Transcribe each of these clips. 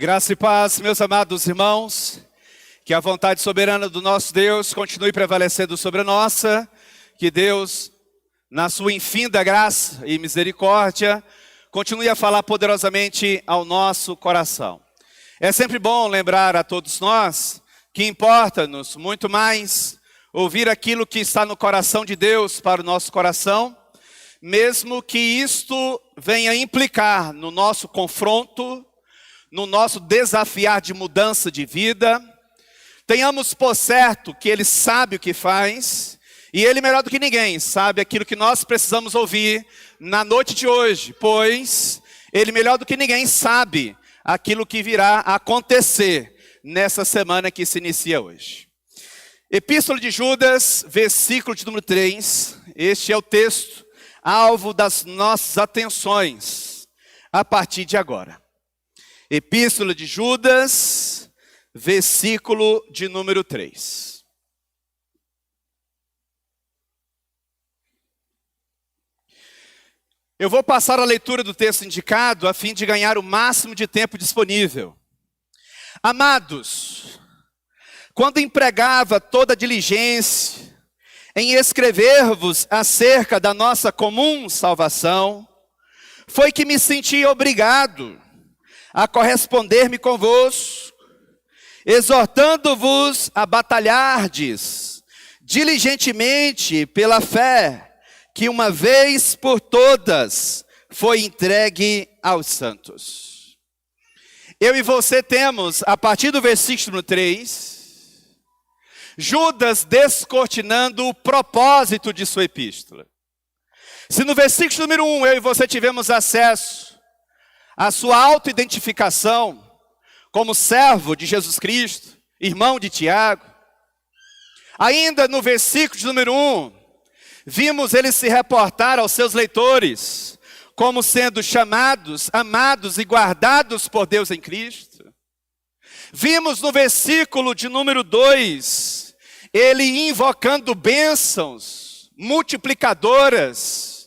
Graça e paz, meus amados irmãos, que a vontade soberana do nosso Deus continue prevalecendo sobre a nossa, que Deus, na sua infinda graça e misericórdia, continue a falar poderosamente ao nosso coração. É sempre bom lembrar a todos nós que importa-nos muito mais ouvir aquilo que está no coração de Deus para o nosso coração, mesmo que isto venha implicar no nosso confronto, no nosso desafiar de mudança de vida. Tenhamos por certo que Ele sabe o que faz, e Ele melhor do que ninguém sabe aquilo que nós precisamos ouvir na noite de hoje, pois Ele melhor do que ninguém sabe aquilo que virá a acontecer nessa semana que se inicia hoje. Epístola de Judas, versículo de número 3, este é o texto alvo das nossas atenções a partir de agora. Epístola de Judas, versículo de número 3. Eu vou passar a leitura do texto indicado a fim de ganhar o máximo de tempo disponível. Amados, quando empregava toda a diligência em escrever-vos acerca da nossa comum salvação, foi que me senti obrigado a corresponder-me convosco, exortando-vos a batalhardes diligentemente pela fé que uma vez por todas foi entregue aos santos. Eu e você temos, a partir do versículo 3, Judas descortinando o propósito de sua epístola. Se no versículo número 1 eu e você tivemos acesso à sua autoidentificação como servo de Jesus Cristo, irmão de Tiago, ainda no versículo número 1, vimos ele se reportar aos seus leitores como sendo chamados, amados e guardados por Deus em Cristo. Vimos no versículo de número 2, ele invocando bênçãos multiplicadoras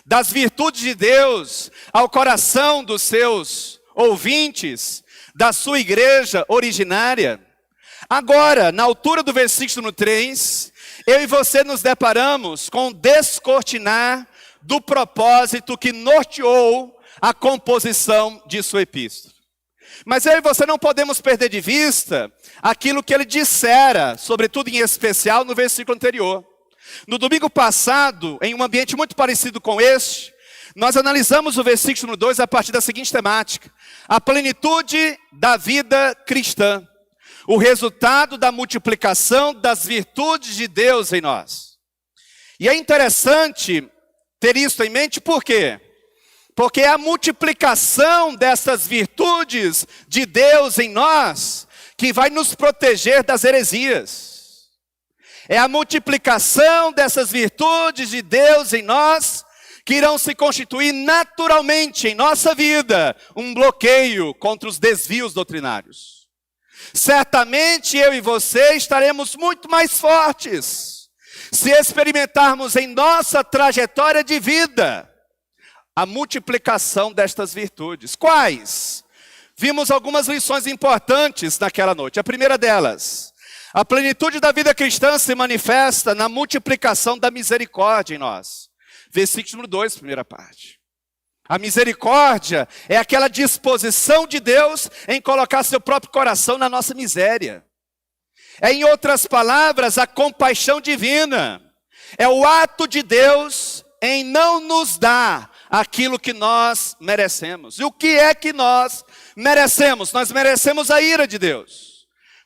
das virtudes de Deus ao coração dos seus ouvintes, da sua igreja originária. Agora, na altura do versículo 3, eu e você nos deparamos com o descortinar do propósito que norteou a composição de sua epístola. Mas eu e você não podemos perder de vista aquilo que ele dissera, sobretudo em especial no versículo anterior. No domingo passado, em um ambiente muito parecido com este, nós analisamos o versículo 2 a partir da seguinte temática: a plenitude da vida cristã, o resultado da multiplicação das virtudes de Deus em nós. E é interessante ter isso em mente, por quê? Porque é a multiplicação dessas virtudes de Deus em nós que vai nos proteger das heresias. É a multiplicação dessas virtudes de Deus em nós que irão se constituir naturalmente em nossa vida um bloqueio contra os desvios doutrinários. Certamente eu e você estaremos muito mais fortes se experimentarmos em nossa trajetória de vida a multiplicação destas virtudes. Quais? Vimos algumas lições importantes naquela noite. A primeira delas: a plenitude da vida cristã se manifesta na multiplicação da misericórdia em nós. Versículo 2, primeira parte. A misericórdia é aquela disposição de Deus em colocar seu próprio coração na nossa miséria. É, em outras palavras, a compaixão divina. É o ato de Deus em não nos dar aquilo que nós merecemos. E o que é que nós merecemos? Nós merecemos a ira de Deus.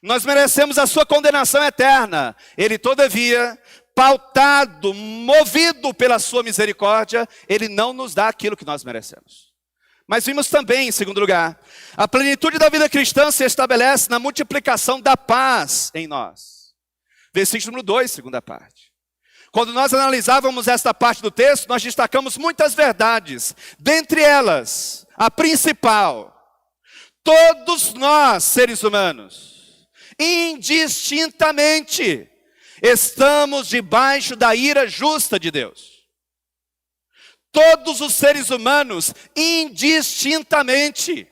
Nós merecemos a sua condenação eterna. Ele, todavia, pautado, movido pela sua misericórdia, ele não nos dá aquilo que nós merecemos. Mas vimos também, em segundo lugar, a plenitude da vida cristã se estabelece na multiplicação da paz em nós. Versículo número 2, segunda parte. Quando nós analisávamos esta parte do texto, nós destacamos muitas verdades. Dentre elas, a principal: todos nós, seres humanos, indistintamente, estamos debaixo da ira justa de Deus. Todos os seres humanos, indistintamente.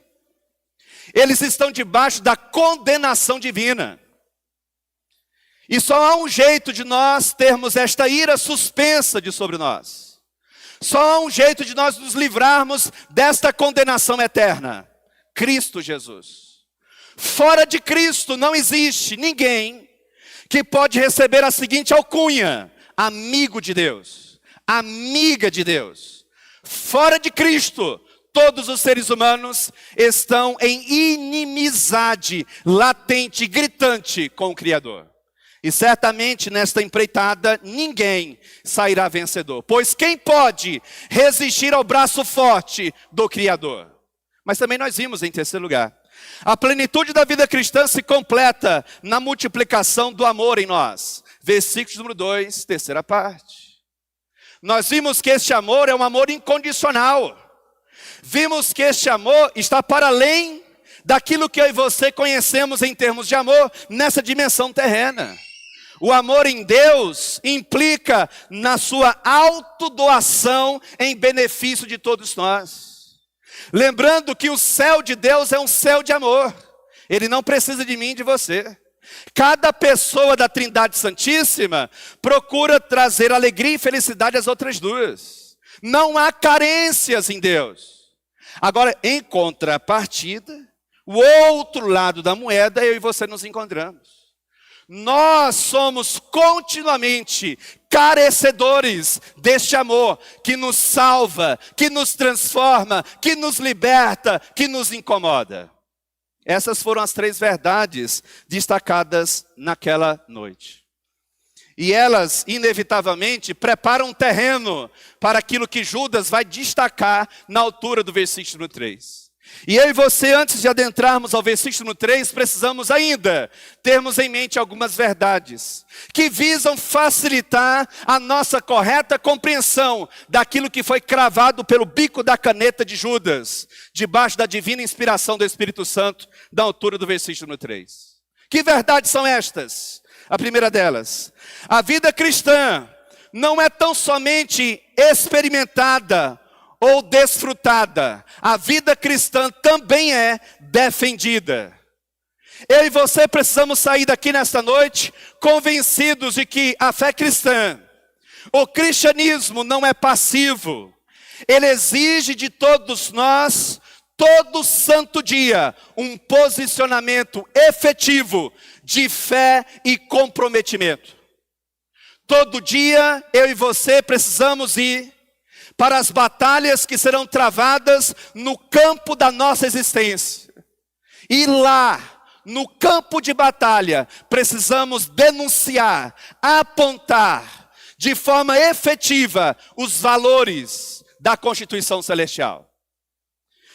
eles estão debaixo da condenação divina. E só há um jeito de nós termos esta ira suspensa de sobre nós. Só há um jeito de nós nos livrarmos desta condenação eterna: Cristo Jesus. Fora de Cristo não existe ninguém que pode receber a seguinte alcunha: amigo de Deus, amiga de Deus. Fora de Cristo, todos os seres humanos estão em inimizade latente, gritante com o Criador. E certamente nesta empreitada ninguém sairá vencedor. Pois quem pode resistir ao braço forte do Criador? Mas também nós vimos em terceiro lugar, a plenitude da vida cristã se completa na multiplicação do amor em nós. Versículo número 2, terceira parte. Nós vimos que este amor é um amor incondicional. Vimos que este amor está para além daquilo que eu e você conhecemos em termos de amor nessa dimensão terrena. O amor em Deus implica na sua autodoação em benefício de todos nós. Lembrando que o céu de Deus é um céu de amor. Ele não precisa de mim e de você. Cada pessoa da Trindade Santíssima procura trazer alegria e felicidade às outras duas. Não há carências em Deus. Agora, em contrapartida, o outro lado da moeda, eu e você nos encontramos. Nós somos continuamente carecedores deste amor que nos salva, que nos transforma, que nos liberta, que nos incomoda. Essas foram as 3 verdades destacadas naquela noite. E elas, inevitavelmente, preparam um terreno para aquilo que Judas vai destacar na altura do versículo 3. E eu e você, antes de adentrarmos ao versículo 3, precisamos ainda termos em mente algumas verdades que visam facilitar a nossa correta compreensão daquilo que foi cravado pelo bico da caneta de Judas, debaixo da divina inspiração do Espírito Santo, da altura do versículo 3. Que verdades são estas? A primeira delas: a vida cristã não é tão somente experimentada ou desfrutada, a vida cristã também é defendida. Eu e você precisamos sair daqui nesta noite convencidos de que a fé cristã, o cristianismo não é passivo. Ele exige de todos nós, todo santo dia, um posicionamento efetivo de fé e comprometimento. Todo dia eu e você precisamos ir para as batalhas que serão travadas no campo da nossa existência. E lá, no campo de batalha, precisamos denunciar, apontar de forma efetiva os valores da Constituição Celestial.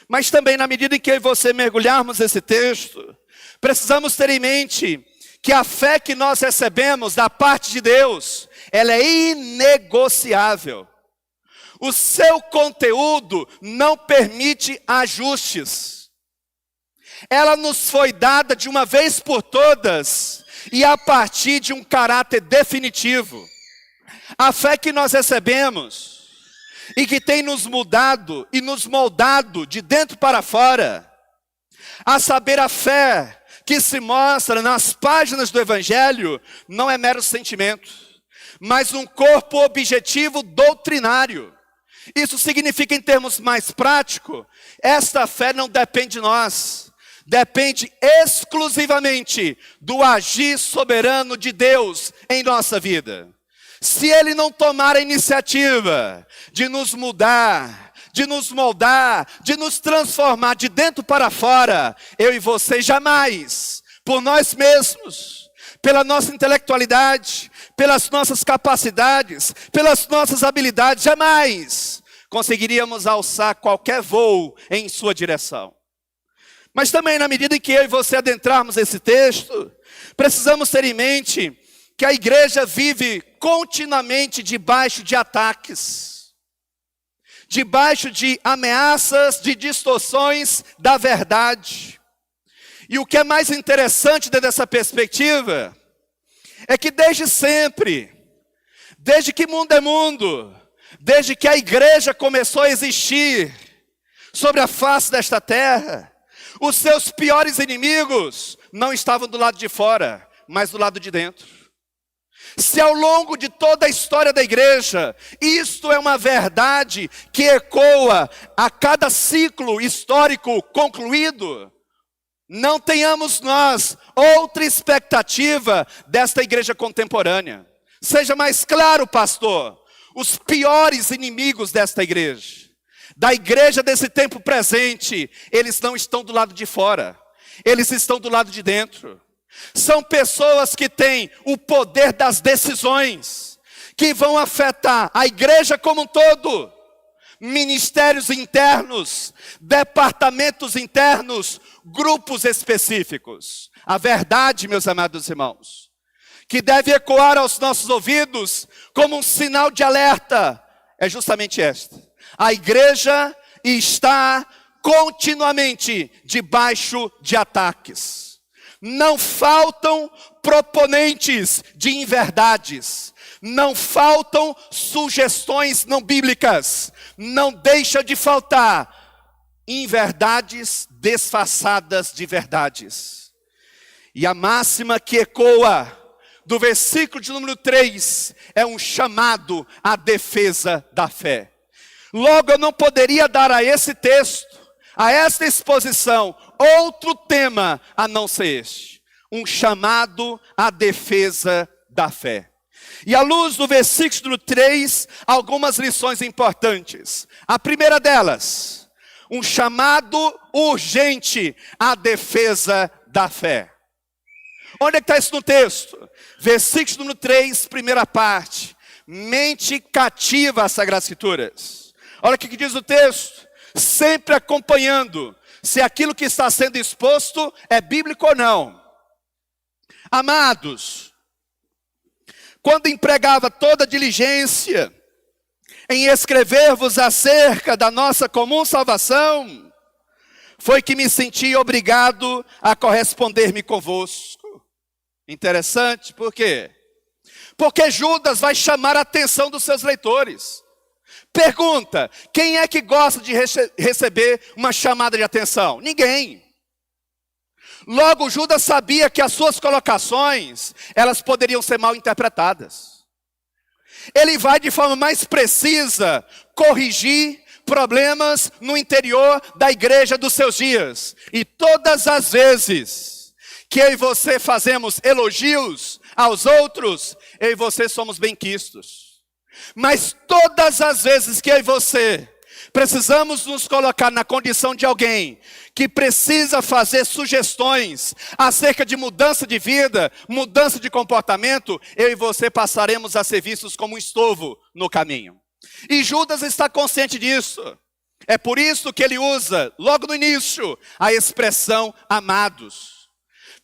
Mas também, na medida em que eu e você mergulharmos nesse texto, precisamos ter em mente que a fé que nós recebemos da parte de Deus, ela é inegociável. O seu conteúdo não permite ajustes. Ela nos foi dada de uma vez por todas e a partir de um caráter definitivo. A fé que nós recebemos e que tem nos mudado e nos moldado de dentro para fora, a saber, a fé que se mostra nas páginas do Evangelho, não é mero sentimento, mas um corpo objetivo doutrinário. Isso significa, em termos mais práticos, esta fé não depende de nós, depende exclusivamente do agir soberano de Deus em nossa vida. Se Ele não tomar a iniciativa de nos mudar, de nos moldar, de nos transformar de dentro para fora, eu e você jamais, por nós mesmos, pela nossa intelectualidade, pelas nossas capacidades, pelas nossas habilidades, jamais conseguiríamos alçar qualquer voo em sua direção. Mas também, na medida em que eu e você adentrarmos esse texto, precisamos ter em mente que a igreja vive continuamente debaixo de ataques, debaixo de ameaças, de distorções da verdade. E o que é mais interessante dentro dessa perspectiva é que desde sempre, desde que mundo é mundo, desde que a igreja começou a existir sobre a face desta terra, Os seus piores inimigos não estavam do lado de fora, mas do lado de dentro. Se ao longo de toda a história da igreja, isto é uma verdade que ecoa a cada ciclo histórico concluído, não tenhamos nós outra expectativa desta igreja contemporânea. Seja mais claro, pastor, os piores inimigos desta igreja, da igreja desse tempo presente, eles não estão do lado de fora, eles estão do lado de dentro. São pessoas que têm o poder das decisões, que vão afetar a igreja como um todo, ministérios internos, departamentos internos, grupos específicos. A verdade, meus amados irmãos, que deve ecoar aos nossos ouvidos como um sinal de alerta, é justamente esta: a igreja está continuamente debaixo de ataques. Não faltam proponentes de inverdades, não faltam sugestões não bíblicas, não deixa de faltar inverdades disfarçadas de verdades. E a máxima que ecoa do versículo de número 3 é um chamado à defesa da fé. Logo, eu não poderia dar a esse texto, a esta exposição, outro tema a não ser este: um chamado à defesa da fé. E à luz do versículo 3, algumas lições importantes. A primeira delas, um chamado urgente à defesa da fé. Onde é que está isso no texto? Versículo número 3, primeira parte: mente cativa às Sagradas Escrituras. Olha o que diz o texto: sempre acompanhando se aquilo que está sendo exposto é bíblico ou não. Amados, quando empregava toda diligência em escrever-vos acerca da nossa comum salvação, foi que me senti obrigado a corresponder-me convosco. Interessante, por quê? Porque Judas vai chamar a atenção dos seus leitores. Pergunta: quem é que gosta de receber uma chamada de atenção? Ninguém. Logo, Judas sabia que as suas colocações, elas poderiam ser mal interpretadas. Ele vai de forma mais precisa corrigir problemas no interior da igreja dos seus dias. E todas as vezes que eu e você fazemos elogios aos outros, eu e você somos benquistos. Mas todas as vezes que eu e você precisamos nos colocar na condição de alguém que precisa fazer sugestões acerca de mudança de vida, mudança de comportamento, eu e você passaremos a ser vistos como um estorvo no caminho. E Judas está consciente disso. É por isso que ele usa, logo no início, a expressão amados.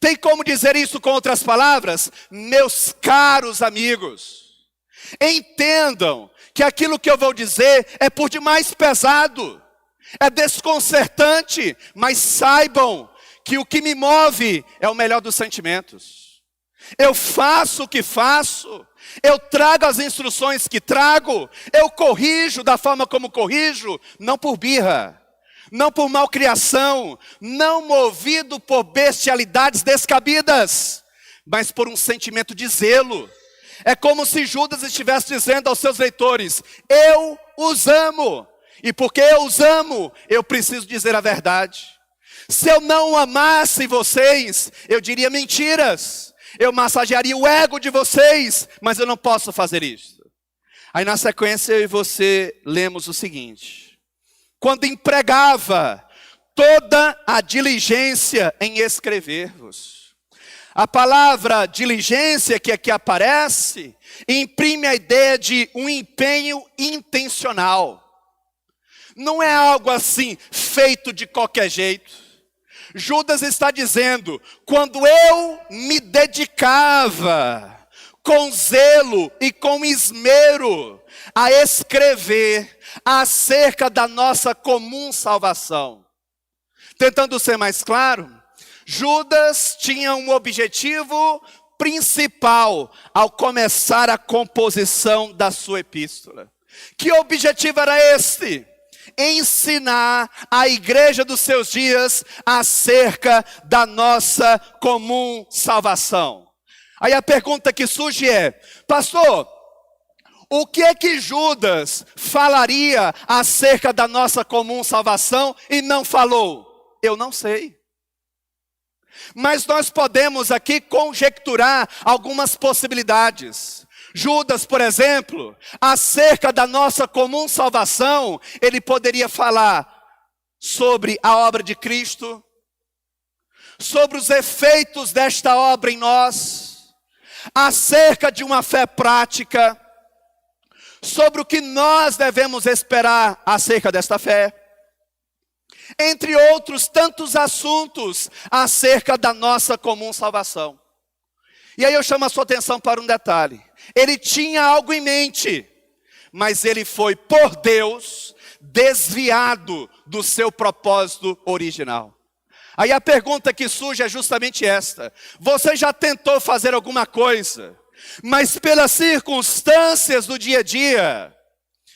Tem como dizer isso com outras palavras? Meus caros amigos, entendam que aquilo que eu vou dizer é por demais pesado, é desconcertante, mas saibam que o que me move é o melhor dos sentimentos. Eu faço o que faço, eu trago as instruções que trago, eu corrijo da forma como corrijo, não por birra, não por malcriação, não movido por bestialidades descabidas, mas por um sentimento de zelo. É como se Judas estivesse dizendo aos seus leitores: eu os amo, e porque eu os amo, eu preciso dizer a verdade. Se eu não amasse vocês, eu diria mentiras, eu massagearia o ego de vocês, mas eu não posso fazer isso. Aí na sequência eu e você lemos o seguinte: quando empregava toda a diligência em escrever-vos. A palavra diligência que aqui aparece, imprime a ideia de um empenho intencional. Não é algo assim, feito de qualquer jeito. Judas está dizendo: quando eu me dedicava com zelo e com esmero a escrever acerca da nossa comum salvação. Tentando ser mais claro, Judas tinha um objetivo principal ao começar a composição da sua epístola. Que objetivo era este? ensinar a igreja dos seus dias acerca da nossa comum salvação. Aí a pergunta que surge é: pastor, o que é que Judas falaria acerca da nossa comum salvação e não falou? Eu não sei. Mas nós podemos aqui conjecturar algumas possibilidades. Judas, por exemplo, acerca da nossa comum salvação, ele poderia falar sobre a obra de Cristo, sobre os efeitos desta obra em nós, acerca de uma fé prática, sobre o que nós devemos esperar acerca desta fé, entre outros tantos assuntos acerca da nossa comum salvação. E aí eu chamo a sua atenção para um detalhe. Ele tinha algo em mente, mas ele foi, por Deus, desviado do seu propósito original. Aí a pergunta que surge é justamente esta: você já tentou fazer alguma coisa, mas pelas circunstâncias do dia a dia,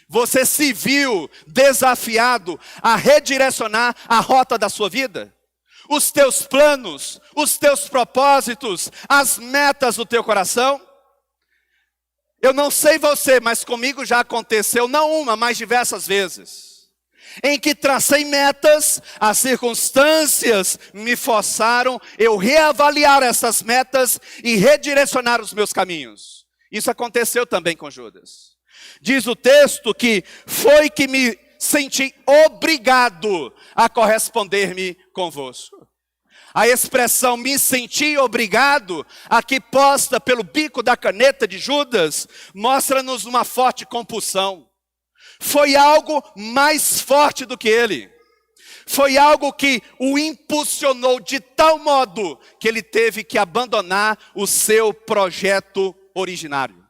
você se viu desafiado a redirecionar a rota da sua vida? Os teus planos, os teus propósitos, as metas do teu coração? Eu não sei você, mas comigo já aconteceu, não uma, mas diversas vezes, em que tracei metas, as circunstâncias me forçaram eu reavaliar essas metas e redirecionar os meus caminhos. Isso aconteceu também com Judas. Diz o texto que foi que me senti obrigado a corresponder-me convosco. A expressão me senti obrigado, aqui posta pelo bico da caneta de Judas, mostra-nos uma forte compulsão. Foi algo mais forte do que ele. Foi algo que o impulsionou de tal modo que ele teve que abandonar o seu projeto originário.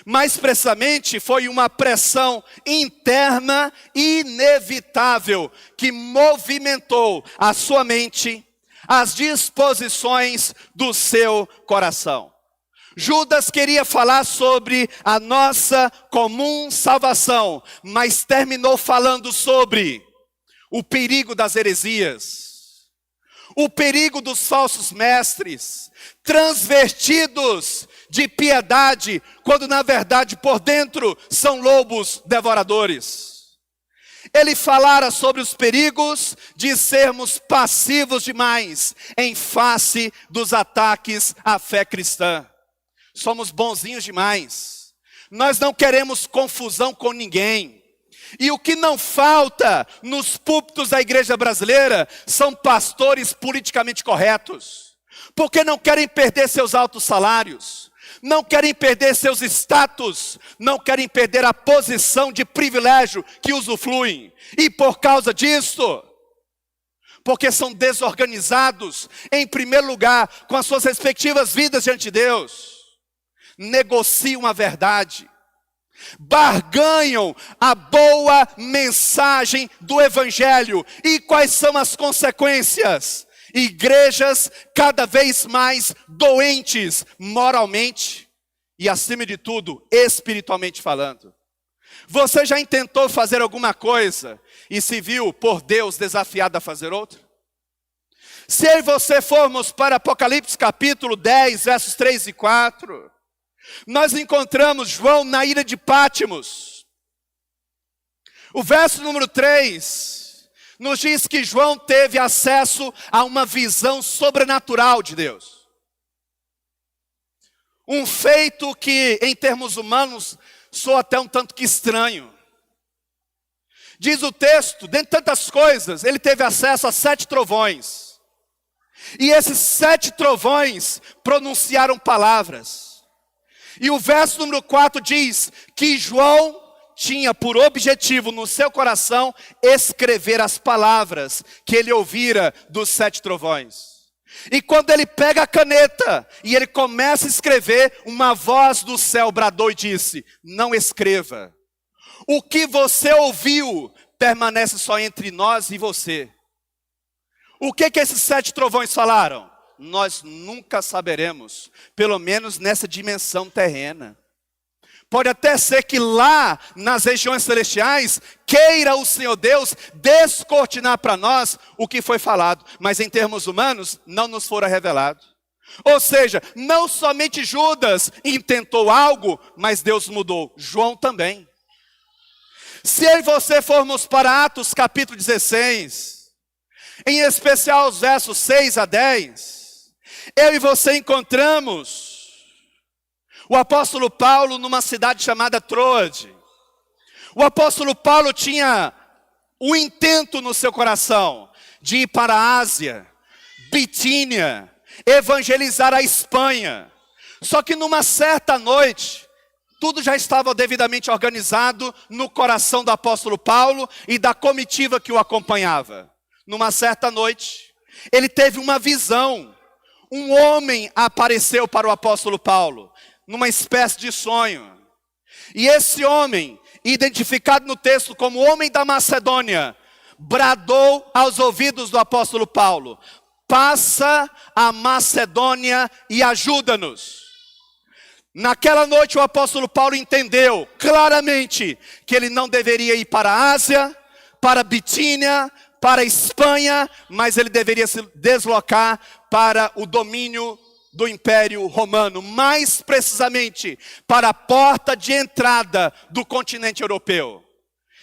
Mais precisamente, foi uma pressão interna inevitável que movimentou a sua mente, as disposições do seu coração. Judas queria falar sobre a nossa comum salvação, mas terminou falando sobre o perigo das heresias, o perigo dos falsos mestres, transvertidos de piedade, quando na verdade por dentro são lobos devoradores. Ele falara sobre os perigos de sermos passivos demais em face dos ataques à fé cristã. Somos bonzinhos demais. Nós não queremos confusão com ninguém. E o que não falta nos púlpitos da igreja brasileira são pastores politicamente corretos, porque não querem perder seus altos salários, não querem perder seus status, não querem perder a posição de privilégio que usufruem. E por causa disso, porque são desorganizados, em primeiro lugar, com as suas respectivas vidas diante de Deus, negociam a verdade, barganham a boa mensagem do Evangelho. E quais são as consequências? Igrejas cada vez mais doentes moralmente e, acima de tudo, espiritualmente falando. Você já intentou fazer alguma coisa e se viu por Deus desafiado a fazer outra? Se eu e você formos para Apocalipse capítulo 10, versos 3 e 4, nós encontramos João na ilha de Pátimos. O verso número 3 nos diz que João teve acesso a uma visão sobrenatural de Deus. Um feito que, em termos humanos, soa até um tanto que estranho. Diz o texto, dentre tantas coisas, ele teve acesso a 7 trovões. E esses 7 trovões pronunciaram palavras. E o verso número 4 diz que João tinha por objetivo no seu coração escrever as palavras que ele ouvira dos 7 trovões. E quando ele pega a caneta e ele começa a escrever, uma voz do céu bradou e disse: não escreva. O que você ouviu permanece só entre nós e você. O que esses 7 trovões falaram? Nós nunca saberemos, pelo menos nessa dimensão terrena. Pode até ser que lá nas regiões celestiais queira o Senhor Deus descortinar para nós o que foi falado, mas em termos humanos não nos fora revelado. Ou seja, não somente Judas intentou algo, mas Deus mudou, João também. Se eu e você formos para Atos capítulo 16, em especial os versos 6 a 10, eu e você encontramos o apóstolo Paulo numa cidade chamada Troade. O apóstolo Paulo tinha um intento no seu coração de ir para a Ásia, Bitínia, evangelizar a Espanha. Só que numa certa noite, tudo já estava devidamente organizado no coração do apóstolo Paulo e da comitiva que o acompanhava. Numa certa noite, ele teve uma visão. Um homem apareceu para o apóstolo Paulo, numa espécie de sonho. E esse homem, identificado no texto como homem da Macedônia, bradou aos ouvidos do apóstolo Paulo: passa a Macedônia e ajuda-nos. Naquela noite o apóstolo Paulo entendeu claramente que ele não deveria ir para a Ásia, para a Bitínia, para a Espanha, mas ele deveria se deslocar para o domínio do Império Romano, mais precisamente para a porta de entrada do continente europeu.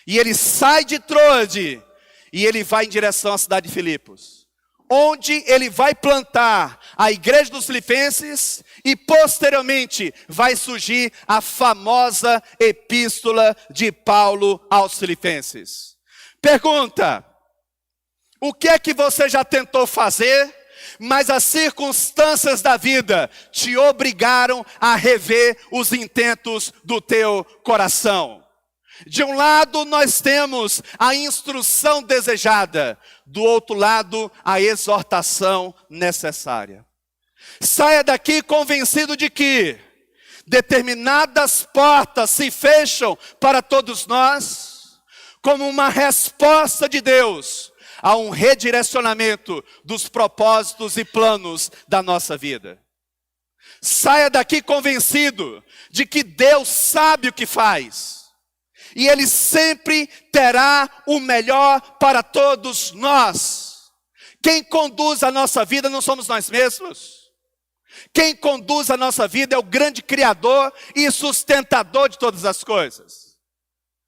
E ele sai de Troade e ele vai em direção à cidade de Filipos, onde ele vai plantar a igreja dos Filipenses e posteriormente vai surgir a famosa epístola de Paulo aos Filipenses. Pergunta: o que é que você já tentou fazer, mas as circunstâncias da vida te obrigaram a rever os intentos do teu coração? De um lado nós temos a instrução desejada, do outro lado a exortação necessária. Saia daqui convencido de que determinadas portas se fecham para todos nós, como uma resposta de Deus a um redirecionamento dos propósitos e planos da nossa vida. Saia daqui convencido de que Deus sabe o que faz, e Ele sempre terá o melhor para todos nós. Quem conduz a nossa vida não somos nós mesmos. Quem conduz a nossa vida é o grande Criador e sustentador de todas as coisas.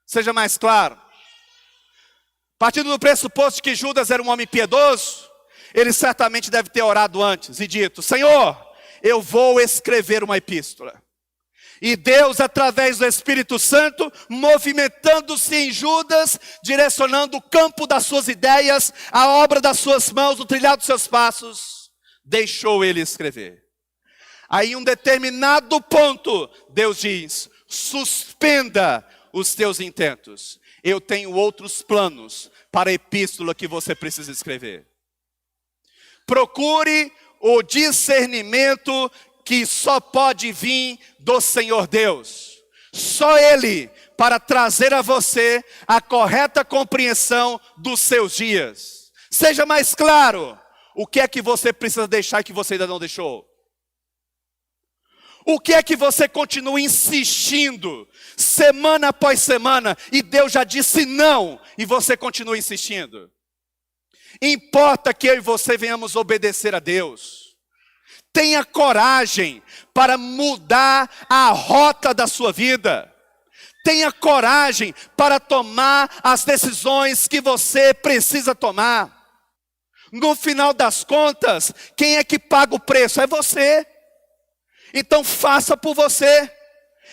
Seja mais claro. Partindo do pressuposto de que Judas era um homem piedoso, ele certamente deve ter orado antes e dito: Senhor, eu vou escrever uma epístola. E Deus, através do Espírito Santo, movimentando-se em Judas, direcionando o campo das suas ideias, a obra das suas mãos, o trilhado dos seus passos, deixou ele escrever. Aí em um determinado ponto, Deus diz: suspenda os teus intentos. Eu tenho outros planos para a epístola que você precisa escrever. Procure o discernimento que só pode vir do Senhor Deus. Só Ele para trazer a você a correta compreensão dos seus dias. Seja mais claro, o que é que você precisa deixar que você ainda não deixou? O que é que você continua insistindo, semana após semana, e Deus já disse não, e você continua insistindo? Importa que eu e você venhamos obedecer a Deus. Tenha coragem para mudar a rota da sua vida. Tenha coragem para tomar as decisões que você precisa tomar. No final das contas, quem é que paga o preço? É você. Então faça por você,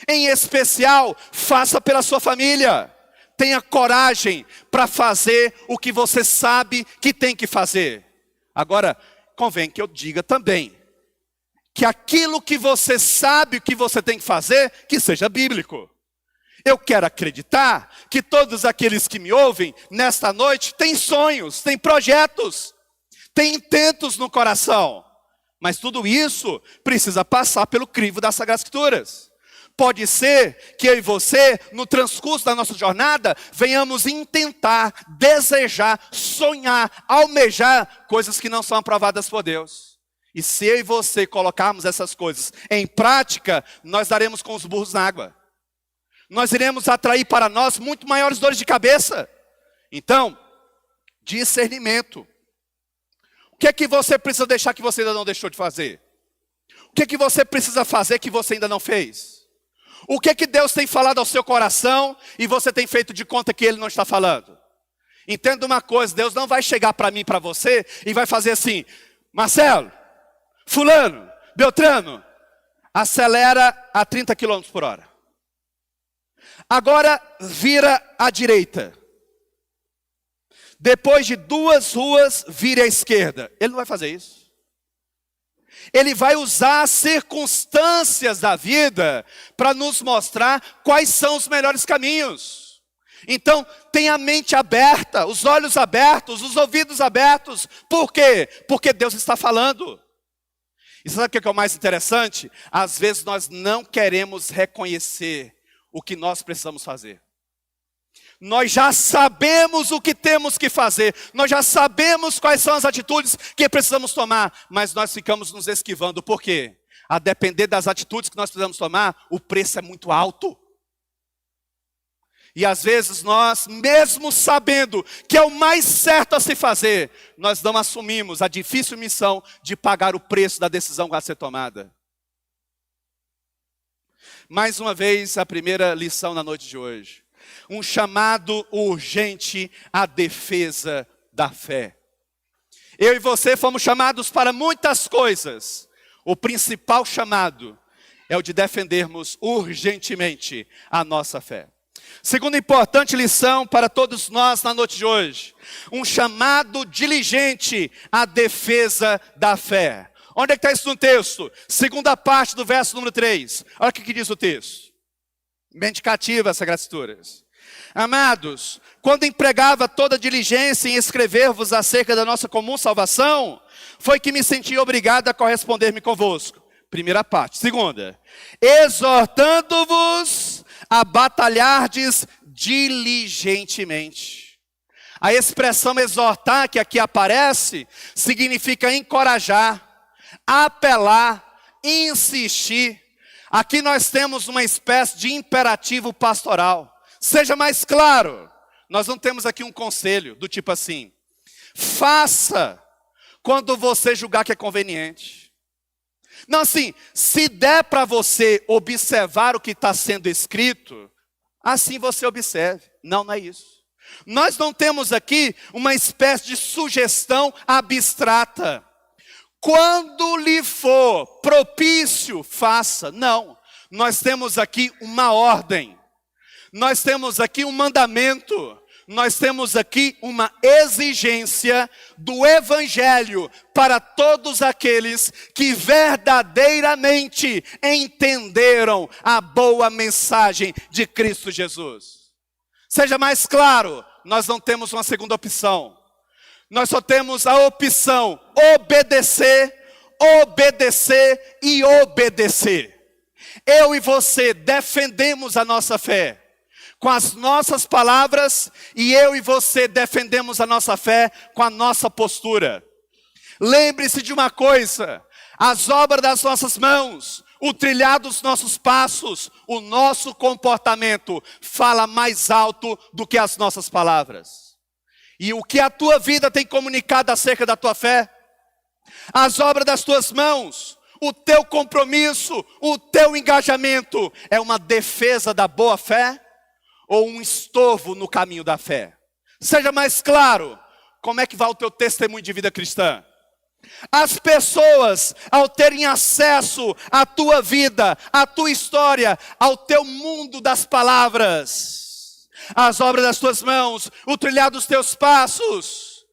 em especial, faça pela sua família. Tenha coragem para fazer o que você sabe que tem que fazer. Agora, convém que eu diga também, que aquilo que você sabe que você tem que fazer, que seja bíblico. Eu quero acreditar que todos aqueles que me ouvem nesta noite têm sonhos, têm projetos, têm intentos no coração. Mas tudo isso precisa passar pelo crivo das Sagradas Escrituras. Pode ser que eu e você, no transcurso da nossa jornada, venhamos intentar, desejar, sonhar, almejar coisas que não são aprovadas por Deus. E se eu e você colocarmos essas coisas em prática, nós daremos com os burros na água. nós iremos atrair para nós muito maiores dores de cabeça. Então, discernimento. O que é que você precisa deixar que você ainda não deixou de fazer? O que é que você precisa fazer que você ainda não fez? O que é que Deus tem falado ao seu coração e você tem feito de conta que Ele não está falando? Entenda uma coisa, Deus não vai chegar para mim, para você, e vai fazer assim: Marcelo, fulano, Beltrano, acelera a 30 km por hora. Agora vira à direita. Depois de 2 ruas, vire à esquerda. Ele não vai fazer isso. Ele vai usar as circunstâncias da vida para nos mostrar quais são os melhores caminhos. Então, tenha a mente aberta, os olhos abertos, os ouvidos abertos. Por quê? Porque Deus está falando. E sabe o que é o mais interessante? Às vezes nós não queremos reconhecer o que nós precisamos fazer. Nós já sabemos o que temos que fazer. Nós já sabemos quais são as atitudes que precisamos tomar. Mas nós ficamos nos esquivando. Por quê? A depender das atitudes que nós precisamos tomar, o preço é muito alto. E às vezes nós, mesmo sabendo que é o mais certo a se fazer, nós não assumimos a difícil missão de pagar o preço da decisão a ser tomada. Mais uma vez, a primeira lição na noite de hoje. Um chamado urgente à defesa da fé. Eu e você fomos chamados para muitas coisas. O principal chamado é o de defendermos urgentemente a nossa fé. Segunda importante lição para todos nós na noite de hoje. Um chamado diligente à defesa da fé. Onde é que está isso no texto? Segunda parte do verso número 3. Olha o que diz o texto. Mente cativa, Sagradas Escrituras. Amados, quando empregava toda diligência em escrever-vos acerca da nossa comum salvação, foi que me senti obrigado a corresponder-me convosco. Primeira parte. Segunda, exortando-vos a batalhardes diligentemente. A expressão exortar que aqui aparece significa encorajar, apelar, insistir. Aqui nós temos uma espécie de imperativo pastoral. Seja mais claro, nós não temos aqui um conselho do tipo assim: faça quando você julgar que é conveniente. Não, assim, se der para você observar o que está sendo escrito, assim você observe. Não, não é isso. Nós não temos aqui uma espécie de sugestão abstrata. Quando lhe for propício, faça. Não, nós temos aqui uma ordem. Nós temos aqui um mandamento. Nós temos aqui uma exigência do Evangelho para todos aqueles que verdadeiramente entenderam a boa mensagem de Cristo Jesus. Seja mais claro, nós não temos uma segunda opção. Nós só temos a opção obedecer, obedecer e obedecer. Eu e você defendemos a nossa fé com as nossas palavras, e eu e você defendemos a nossa fé com a nossa postura. Lembre-se de uma coisa: as obras das nossas mãos, o trilhar dos nossos passos, o nosso comportamento fala mais alto do que as nossas palavras. E o que a tua vida tem comunicado acerca da tua fé? As obras das tuas mãos, o teu compromisso, o teu engajamento, é uma defesa da boa fé? Ou um estorvo no caminho da fé? Seja mais claro, como é que vai o teu testemunho de vida cristã? As pessoas, ao terem acesso à tua vida, à tua história, ao teu mundo das palavras, as obras das tuas mãos, o trilhar dos teus passos,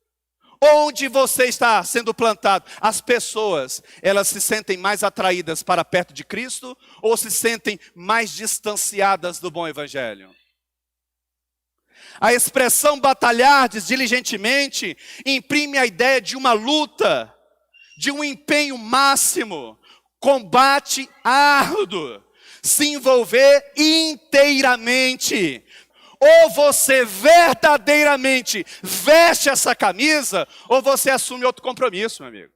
onde você está sendo plantado, as pessoas, elas se sentem mais atraídas para perto de Cristo ou se sentem mais distanciadas do bom evangelho? A expressão batalhardes diligentemente imprime a ideia de uma luta, de um empenho máximo, combate árduo, se envolver inteiramente. Ou você verdadeiramente veste essa camisa, ou você assume outro compromisso, meu amigo.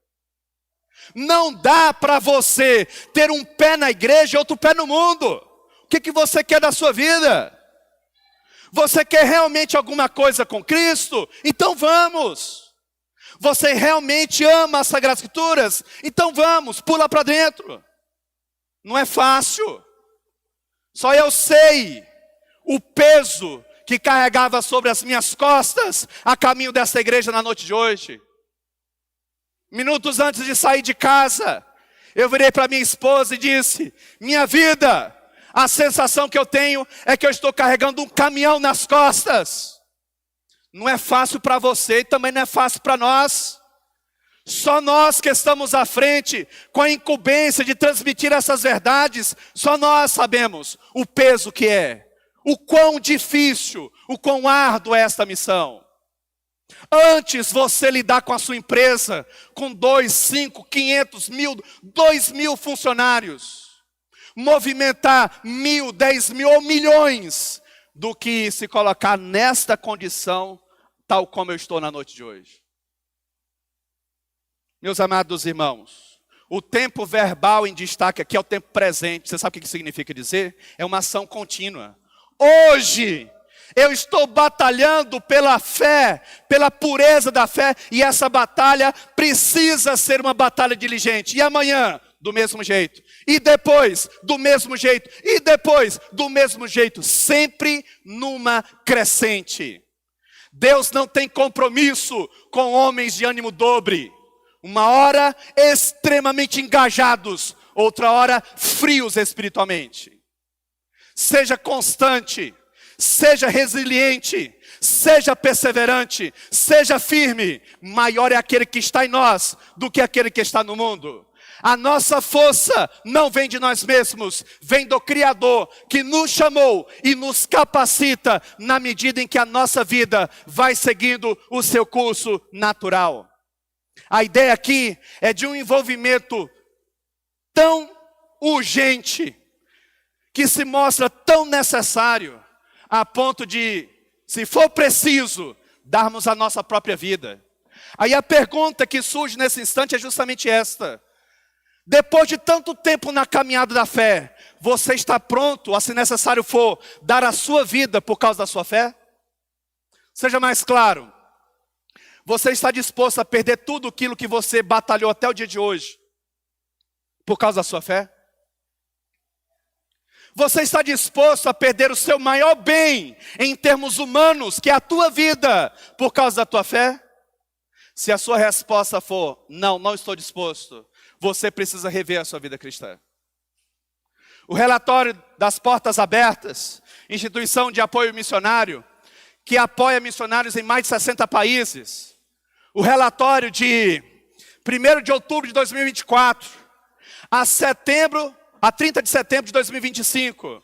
Não dá para você ter um pé na igreja e outro pé no mundo. que você quer da sua vida? Você quer realmente alguma coisa com Cristo? Então vamos. Você realmente ama as Sagradas Escrituras? Então vamos, pula para dentro. Não é fácil. Só eu sei o peso que carregava sobre as minhas costas a caminho dessa igreja na noite de hoje. Minutos antes de sair de casa, eu virei para minha esposa e disse: minha vida, a sensação que eu tenho é que eu estou carregando um caminhão nas costas. Não é fácil para você e também não é fácil para nós. Só nós que estamos à frente, com a incumbência de transmitir essas verdades, só nós sabemos o peso que é, o quão difícil, o quão árduo é esta missão. Antes você lidar com a sua empresa, com 2, 5, 500, 1.000, 2.000 funcionários, movimentar 1.000, 10.000 ou milhões, do que se colocar nesta condição, tal como eu estou na noite de hoje. Meus amados irmãos, o tempo verbal em destaque aqui é o tempo presente. Você sabe o que significa dizer? É uma ação contínua. Hoje, eu estou batalhando pela fé, pela pureza da fé, e essa batalha precisa ser uma batalha diligente. E amanhã, do mesmo jeito. E depois, do mesmo jeito. E depois, do mesmo jeito. Sempre numa crescente. Deus não tem compromisso com homens de ânimo dobre. Uma hora extremamente engajados, outra hora frios espiritualmente. Seja constante, seja resiliente, seja perseverante, seja firme. Maior é aquele que está em nós do que aquele que está no mundo. A nossa força não vem de nós mesmos, vem do Criador que nos chamou e nos capacita na medida em que a nossa vida vai seguindo o seu curso natural. A ideia aqui é de um envolvimento tão urgente, que se mostra tão necessário, a ponto de, se for preciso, darmos a nossa própria vida. Aí a pergunta que surge nesse instante é justamente esta: depois de tanto tempo na caminhada da fé, você está pronto a, se necessário for, dar a sua vida por causa da sua fé? Seja mais claro. Você está disposto a perder tudo aquilo que você batalhou até o dia de hoje, por causa da sua fé? Você está disposto a perder o seu maior bem, em termos humanos, que é a tua vida, por causa da tua fé? Se a sua resposta for, não, não estou disposto, você precisa rever a sua vida cristã. O relatório das Portas Abertas, instituição de apoio missionário, que apoia missionários em mais de 60 países. O relatório de 1º de outubro de 2024 a 30 de setembro de 2025,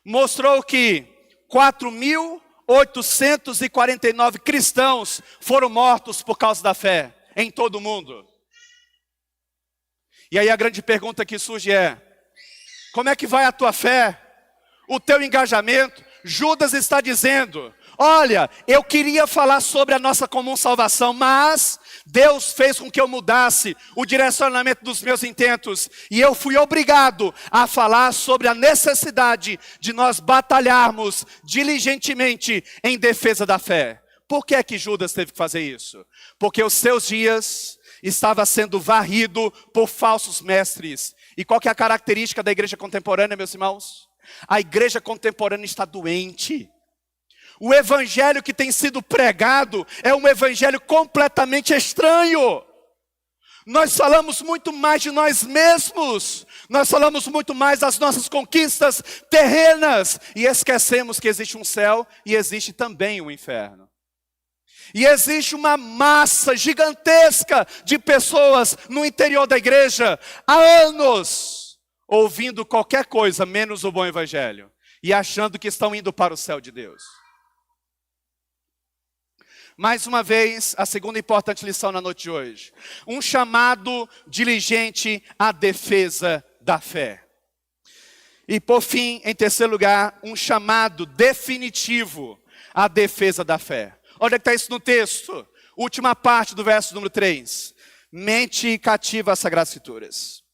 mostrou que 4.849 cristãos foram mortos por causa da fé, em todo o mundo. E aí a grande pergunta que surge é: como é que vai a tua fé? O teu engajamento? Judas está dizendo: olha, eu queria falar sobre a nossa comum salvação, mas Deus fez com que eu mudasse o direcionamento dos meus intentos. E eu fui obrigado a falar sobre a necessidade de nós batalharmos diligentemente em defesa da fé. Por que é que Judas teve que fazer isso? Porque os seus dias estavam sendo varridos por falsos mestres. E qual que é a característica da igreja contemporânea, meus irmãos? A igreja contemporânea está doente. O evangelho que tem sido pregado é um evangelho completamente estranho. Nós falamos muito mais de nós mesmos. Nós falamos muito mais das nossas conquistas terrenas. E esquecemos que existe um céu e existe também um inferno. E existe uma massa gigantesca de pessoas no interior da igreja há anos, ouvindo qualquer coisa menos o bom evangelho e achando que estão indo para o céu de Deus. Mais uma vez, a segunda importante lição na noite de hoje: um chamado diligente à defesa da fé. E por fim, em terceiro lugar, um chamado definitivo à defesa da fé. Onde é que está isso no texto? Última parte do verso número 3. Mente cativa às Sagradas Escrituras.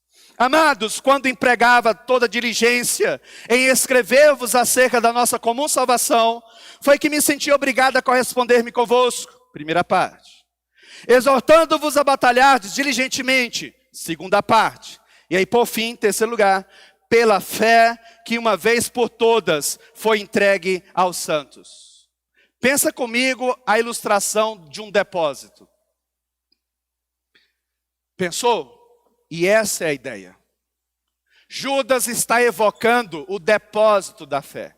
Amados, quando empregava toda diligência em escrever-vos acerca da nossa comum salvação, foi que me senti obrigado a corresponder-me convosco. Primeira parte. Exortando-vos a batalhar diligentemente. Segunda parte. E aí, por fim, terceiro lugar, pela fé que uma vez por todas foi entregue aos santos. Pensa comigo a ilustração de um depósito. Pensou? E essa é a ideia. Judas está evocando o depósito da fé.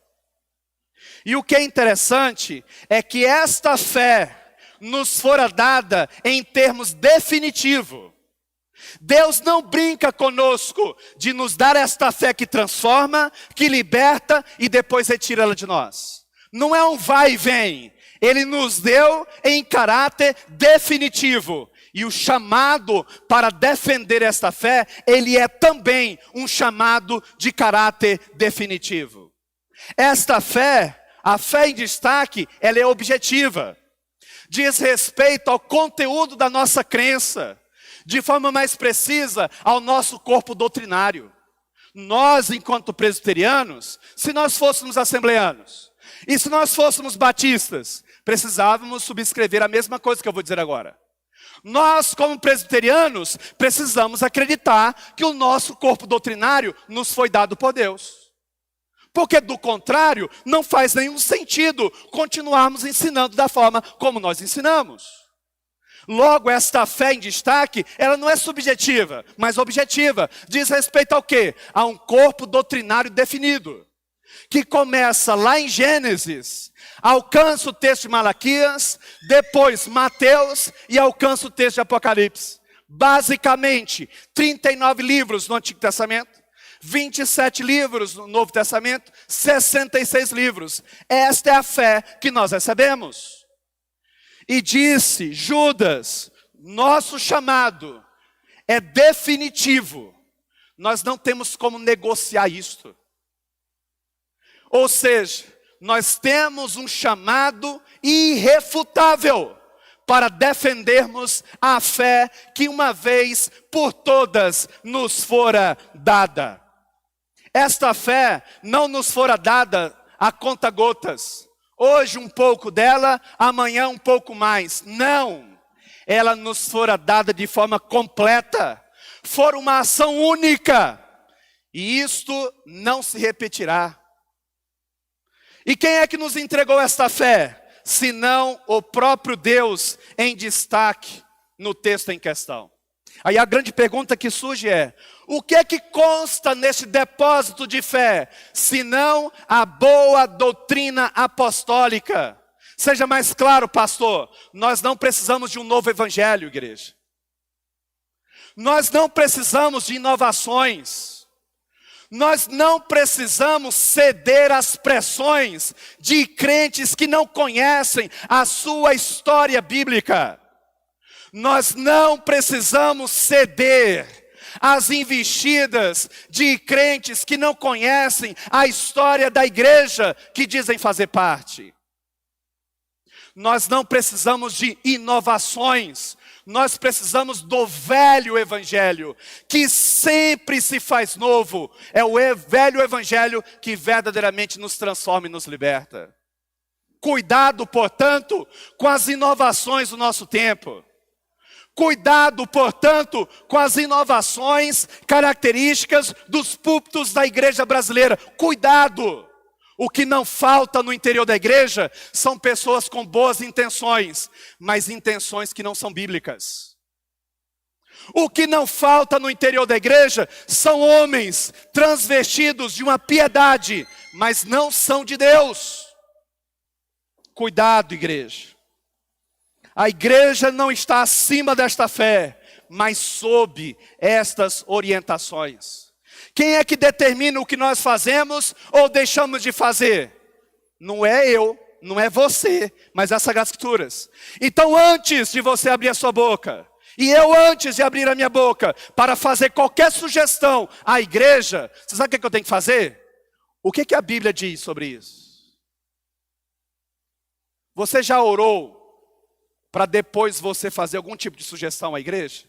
E o que é interessante é que esta fé nos fora dada em termos definitivos. Deus não brinca conosco de nos dar esta fé que transforma, que liberta e depois retira ela de nós. Não é um vai e vem. Ele nos deu em caráter definitivo. E o chamado para defender esta fé, ele é também um chamado de caráter definitivo. Esta fé, a fé em destaque, ela é objetiva. Diz respeito ao conteúdo da nossa crença. De forma mais precisa, ao nosso corpo doutrinário. Nós, enquanto presbiterianos, se nós fôssemos assembleanos, e se nós fôssemos batistas, precisávamos subscrever a mesma coisa que eu vou dizer agora. Nós, como presbiterianos, precisamos acreditar que o nosso corpo doutrinário nos foi dado por Deus. Porque, do contrário, não faz nenhum sentido continuarmos ensinando da forma como nós ensinamos. Logo, esta fé em destaque, ela não é subjetiva, mas objetiva. Diz respeito ao quê? A um corpo doutrinário definido. Que começa lá em Gênesis, alcança o texto de Malaquias, depois Mateus e alcança o texto de Apocalipse. Basicamente, 39 livros no Antigo Testamento, 27 livros no Novo Testamento, 66 livros. Esta é a fé que nós recebemos. E disse Judas, nosso chamado é definitivo. Nós não temos como negociar isto. Ou seja, nós temos um chamado irrefutável para defendermos a fé que uma vez por todas nos fora dada. Esta fé não nos fora dada a conta-gotas. Hoje um pouco dela, amanhã um pouco mais. Não, ela nos fora dada de forma completa. For uma ação única. E isto não se repetirá. E quem é que nos entregou esta fé? Senão o próprio Deus em destaque no texto em questão. Aí a grande pergunta que surge é: o que é que consta nesse depósito de fé, senão a boa doutrina apostólica? Seja mais claro, pastor, nós não precisamos de um novo evangelho, igreja. Nós não precisamos de inovações. Nós não precisamos ceder às pressões de crentes que não conhecem a sua história bíblica. Nós não precisamos ceder às investidas de crentes que não conhecem a história da igreja que dizem fazer parte. Nós não precisamos de inovações. Nós precisamos do velho evangelho, que sempre se faz novo. É o velho evangelho que verdadeiramente nos transforma e nos liberta. Cuidado, portanto, com as inovações do nosso tempo. Cuidado, portanto, com as inovações características dos púlpitos da igreja brasileira. Cuidado! O que não falta no interior da igreja são pessoas com boas intenções, mas intenções que não são bíblicas. O que não falta no interior da igreja são homens transvestidos de uma piedade, mas não são de Deus. Cuidado, igreja. A igreja não está acima desta fé, mas sob estas orientações. Quem é que determina o que nós fazemos ou deixamos de fazer? Não é eu, não é você, mas as Sagradas Escrituras. Então, antes de você abrir a sua boca, e eu antes de abrir a minha boca, para fazer qualquer sugestão à igreja, você sabe o que eu tenho que fazer? O que a Bíblia diz sobre isso? Você já orou para depois você fazer algum tipo de sugestão à igreja?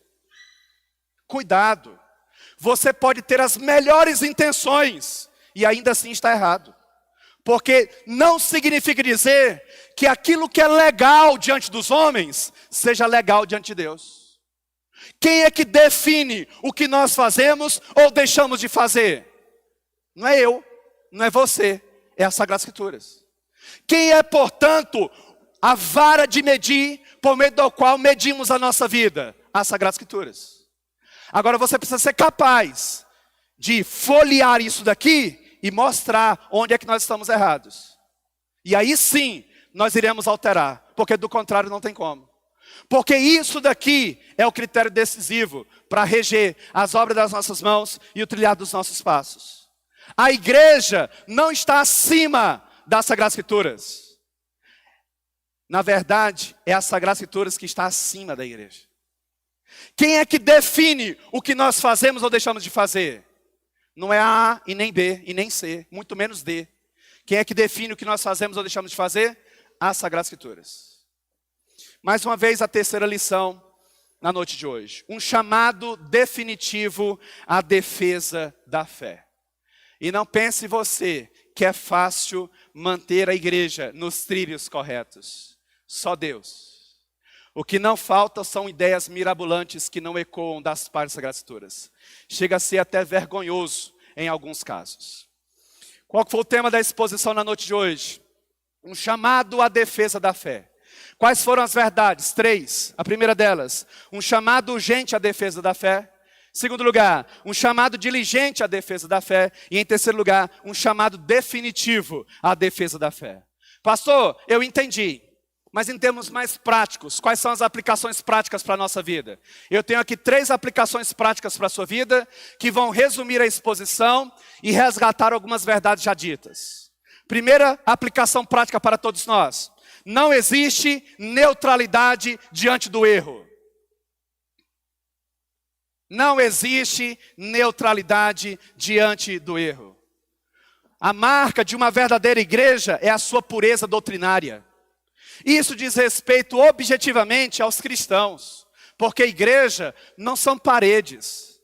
Cuidado. Você pode ter as melhores intenções e ainda assim está errado. Porque não significa dizer que aquilo que é legal diante dos homens seja legal diante de Deus. Quem é que define o que nós fazemos ou deixamos de fazer? Não é eu, não é você, é as Sagradas Escrituras. Quem é, portanto, a vara de medir por meio do qual medimos a nossa vida? As Sagradas Escrituras. Agora você precisa ser capaz de folhear isso daqui e mostrar onde é que nós estamos errados. E aí sim, nós iremos alterar, porque do contrário não tem como. Porque isso daqui é o critério decisivo para reger as obras das nossas mãos e o trilhar dos nossos passos. A igreja não está acima das Sagradas Escrituras. Na verdade, é as Sagradas Escrituras que está acima da igreja. Quem é que define o que nós fazemos ou deixamos de fazer? Não é A e nem B e nem C, muito menos D. Quem é que define o que nós fazemos ou deixamos de fazer? As Sagradas Escrituras. Mais uma vez a terceira lição na noite de hoje. Um chamado definitivo à defesa da fé. E não pense você que é fácil manter a igreja nos trilhos corretos. Só Deus. O que não falta são ideias mirabolantes que não ecoam das partes das Sagradas Escrituras. Chega a ser até vergonhoso em alguns casos. Qual foi o tema da exposição na noite de hoje? Um chamado à defesa da fé. Quais foram as verdades? 3. A primeira delas, um chamado urgente à defesa da fé. Segundo lugar, um chamado diligente à defesa da fé. E em terceiro lugar, um chamado definitivo à defesa da fé. Pastor, eu entendi. Mas em termos mais práticos, quais são as aplicações práticas para a nossa vida? Eu tenho aqui 3 aplicações práticas para a sua vida, que vão resumir a exposição e resgatar algumas verdades já ditas. Primeira aplicação prática para todos nós. Não existe neutralidade diante do erro. Não existe neutralidade diante do erro. A marca de uma verdadeira igreja é a sua pureza doutrinária. Isso diz respeito objetivamente aos cristãos, porque igreja não são paredes,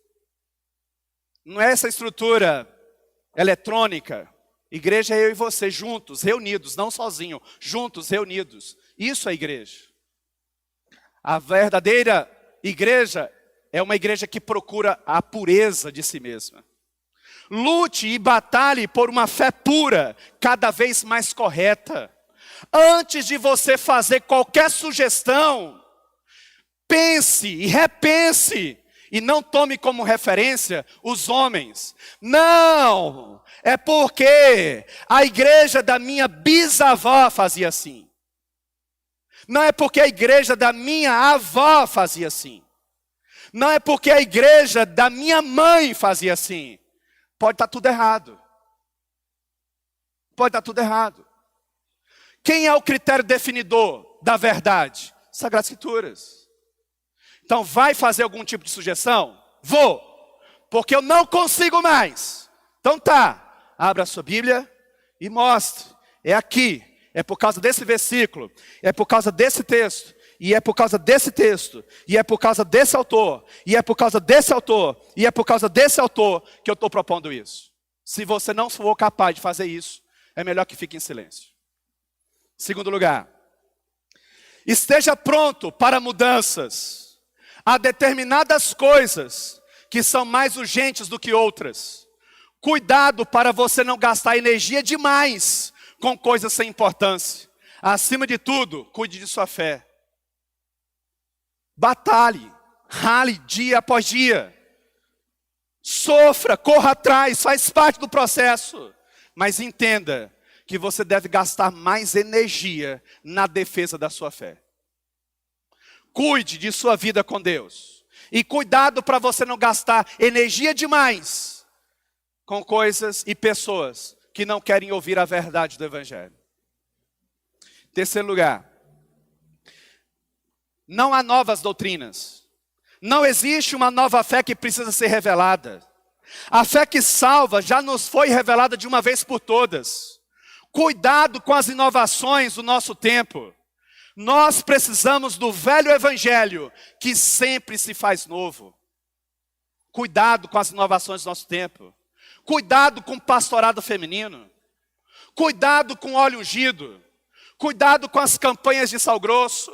não é essa estrutura eletrônica. Igreja é eu e você juntos, reunidos, não sozinho, juntos, reunidos. Isso é igreja. A verdadeira igreja é uma igreja que procura a pureza de si mesma. Lute e batalhe por uma fé pura, cada vez mais correta. Antes de você fazer qualquer sugestão, pense e repense. E não tome como referência os homens. Não, é porque a igreja da minha bisavó fazia assim. Não é porque a igreja da minha avó fazia assim. Não é porque a igreja da minha mãe fazia assim. Pode estar tudo errado. Pode estar tudo errado. Quem é o critério definidor da verdade? Sagradas Escrituras. Então vai fazer algum tipo de sugestão? Vou, porque eu não consigo mais. Então tá, abra a sua Bíblia e mostre. É aqui, é por causa desse versículo, é por causa desse texto, e é por causa desse texto, e é por causa desse autor, e é por causa desse autor, e é por causa desse autor que eu estou propondo isso. Se você não for capaz de fazer isso, é melhor que fique em silêncio. Segundo lugar, esteja pronto para mudanças. Há determinadas coisas que são mais urgentes do que outras. Cuidado para você não gastar energia demais com coisas sem importância. Acima de tudo, cuide de sua fé. Batalhe, rale dia após dia. Sofra, corra atrás, faz parte do processo. Mas entenda que você deve gastar mais energia na defesa da sua fé. Cuide de sua vida com Deus. E cuidado para você não gastar energia demais com coisas e pessoas que não querem ouvir a verdade do Evangelho. Terceiro lugar, não há novas doutrinas. Não existe uma nova fé que precisa ser revelada. A fé que salva já nos foi revelada de uma vez por todas. Cuidado com as inovações do nosso tempo. Nós precisamos do velho evangelho que sempre se faz novo. Cuidado com as inovações do nosso tempo. Cuidado com o pastorado feminino. Cuidado com o óleo ungido. Cuidado com as campanhas de sal grosso.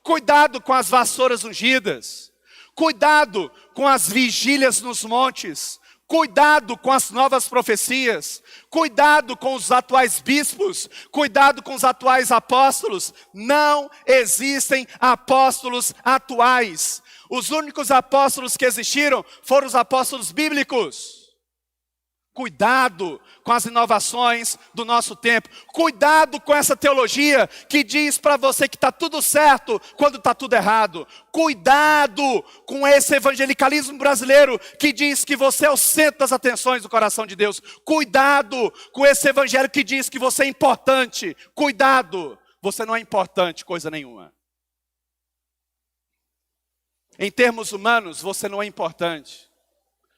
Cuidado com as vassouras ungidas. Cuidado com as vigílias nos montes. Cuidado com as novas profecias. Cuidado com os atuais bispos. Cuidado com os atuais apóstolos. Não existem apóstolos atuais. Os únicos apóstolos que existiram foram os apóstolos bíblicos. Cuidado com as inovações do nosso tempo. Cuidado com essa teologia que diz para você que está tudo certo quando está tudo errado. Cuidado com esse evangelicalismo brasileiro que diz que você é o centro das atenções do coração de Deus. Cuidado com esse evangelho que diz que você é importante. Cuidado, você não é importante coisa nenhuma. Em termos humanos, você não é importante.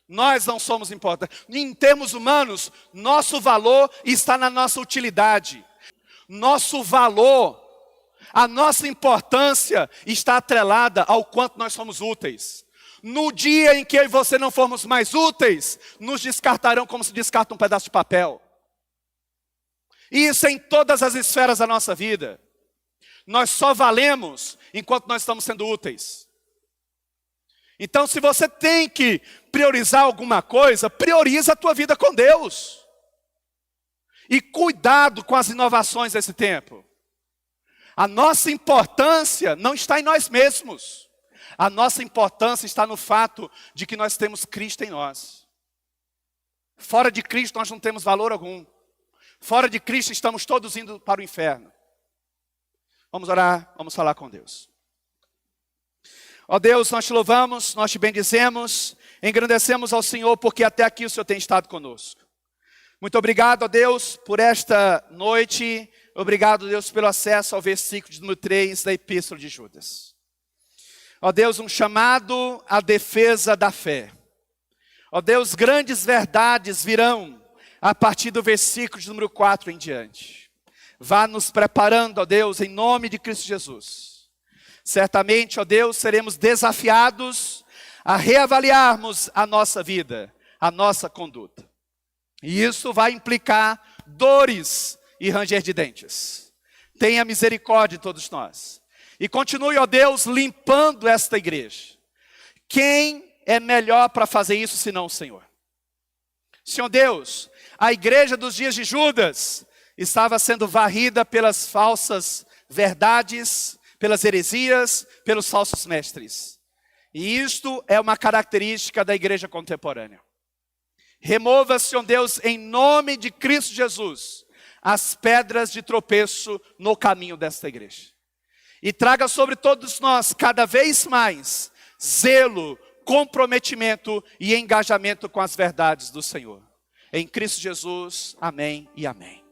Nós não somos importantes. Em termos humanos, nosso valor está na nossa utilidade. Nosso valor, a nossa importância está atrelada ao quanto nós somos úteis. No dia em que eu e você não formos mais úteis, nos descartarão como se descarta um pedaço de papel. Isso em todas as esferas da nossa vida. Nós só valemos enquanto nós estamos sendo úteis. Então, se você tem que priorizar alguma coisa, prioriza a tua vida com Deus. E cuidado com as inovações desse tempo. A nossa importância não está em nós mesmos. A nossa importância está no fato de que nós temos Cristo em nós. Fora de Cristo nós não temos valor algum. Fora de Cristo estamos todos indo para o inferno. Vamos orar, vamos falar com Deus. Ó Deus, nós te louvamos, nós te bendizemos, engrandecemos ao Senhor, porque até aqui o Senhor tem estado conosco. Muito obrigado, ó Deus, por esta noite. Obrigado, Deus, pelo acesso ao versículo de número 3 da Epístola de Judas. Ó Deus, um chamado à defesa da fé. Ó Deus, grandes verdades virão a partir do versículo de número 4 em diante. Vá nos preparando, ó Deus, em nome de Cristo Jesus. Certamente, ó Deus, seremos desafiados a reavaliarmos a nossa vida, a nossa conduta. E isso vai implicar dores e ranger de dentes. Tenha misericórdia de todos nós. E continue, ó Deus, limpando esta igreja. Quem é melhor para fazer isso senão o Senhor? Senhor Deus, a igreja dos dias de Judas estava sendo varrida pelas falsas verdades, pelas heresias, pelos falsos mestres. E isto é uma característica da igreja contemporânea. Remova, Senhor Deus, em nome de Cristo Jesus, as pedras de tropeço no caminho desta igreja. E traga sobre todos nós, cada vez mais, zelo, comprometimento e engajamento com as verdades do Senhor. Em Cristo Jesus, amém e amém.